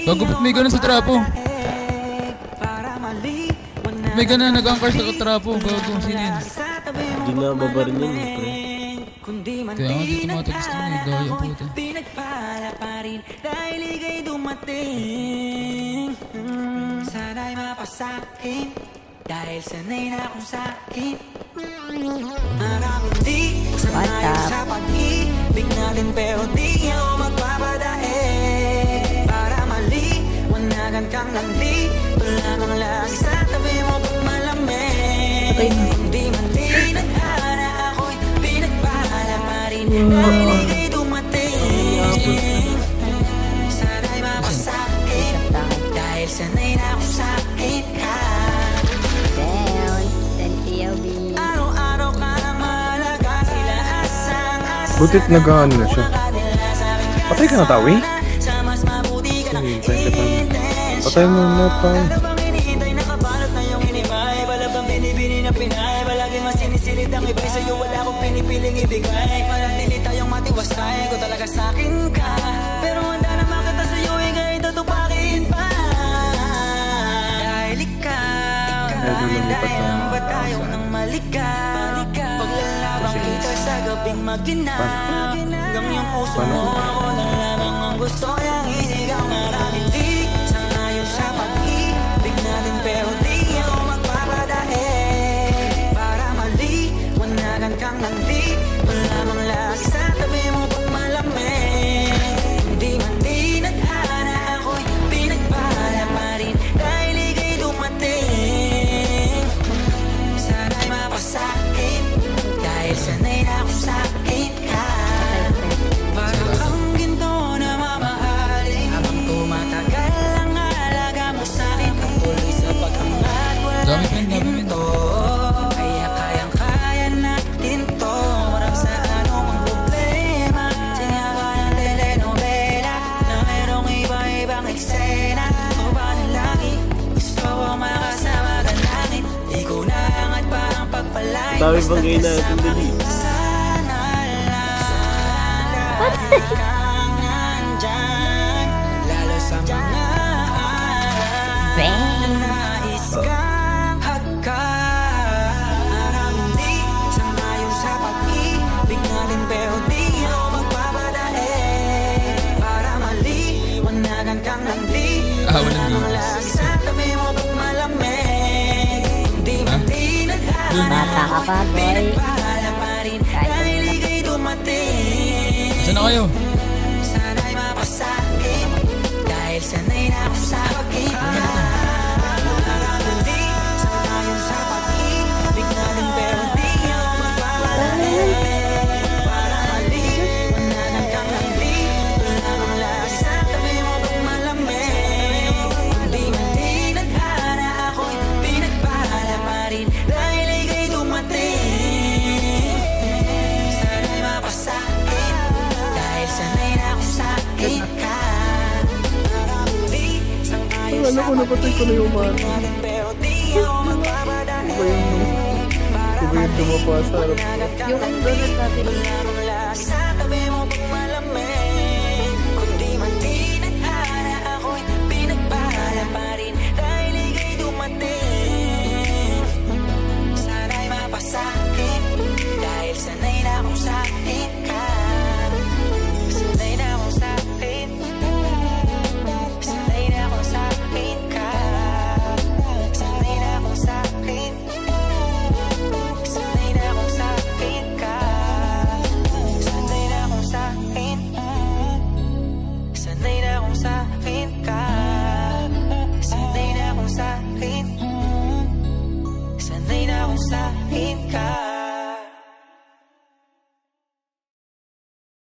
Bago ba't may ganun sa trapo? May ganun nag-anchor sa trapo. Bago sino yan? Hindi na babarin yun. Kaya nga dito matagis na eh. Gaya po ito. Dahil ika'y dumating, sana'y mapasakin, dahil sanay na akong sakin. Maraming di sanayon sa pag-ibig natin, pero di ako magpapadae. Para maliwanagan kang landi, wala kang lagi sa tabi mo pag malamig. Hindi man tinadhana, ako'y pinagpala pa rin, dahil ika'y dumating. Sana'y mapasakin, dahil sanay na akong sakin ka. Araw-araw ka na mahalaga, sila asang-asang. Butit nag-ano na siya. Patay ka na, Tawi? Patay mo na, Tawi. Sinisilit ang iba'y sa'yo, wala akong pinipiling ibigay. Manatili tayong matiwasay, ko talaga sa'kin ka. Pero handa na makita sa'yo, ika'y tutupakin pa. Dahil ikaw, dahil ba tayo nang malikaw? Paglalabang kita sa gabing maginang, hanggang yung puso mo, ako lang lamang ang gusto niyang isigaw. Maraming di sangayon sa pag-ibig natin, pero di ako magpapadae. Kang nandi, wala mang lagi sa tabi mo pag malamig. Hindi man tinadhana, ako'y pinagpala pa rin, dahil ika'y dumating. Sana'y mapasakin, dahil sanay na akong sakin ka. Parang kang ginto na mamahalin, habang tumatagal ang alaga mo sa'kin. Ang tuloy sa pag-angat, wala hinto. Dami bang ngayon na itong dali? Lalo sa mga nais kang hagkan. Di sangayon sa pag-ibig natin, pero di ako magpapadae. Para maliwanagan kang landi, walang lagi sa tabi mo pag malamig. Hindi man tinadhana, bata ka pa, boy. dahil ika'y dumating. Saan na kayo? Sana'y mapasakin, dahil sanay na akong sakin ka. Hindi sangayon sa pag-ibig natin, pero di ako magpapadae. Para maliwanagan kang landi, wala kang lagi sa tabi mo pag malamig. Hindi man tinadhana, ako'y pinagpala pa rin, dahil ika'y dumating. Sana'y mapasakin, dahil sanay na akong sakin ka. Di sangayon sa pag-ibig natin, pero di ako magpapadae. Iba yung dumapa sa harap. Yung donut natin. Wala mang lagi sa tabi mo pag malamig. Kundi man tinadhana, ako'y pinagpala pa rin, dahil ika'y dumating. Sana'y mapasakin, dahil sanay na akong sakin ka. Sanay na akong sakin, sanay na akong sakin ka. Sanay na akong sakin, sanay na akong sakin ka. Sanay na akong sakin, sanay na akong sakin ka. Sanay na akong sakin, sanay na akong sakin ka.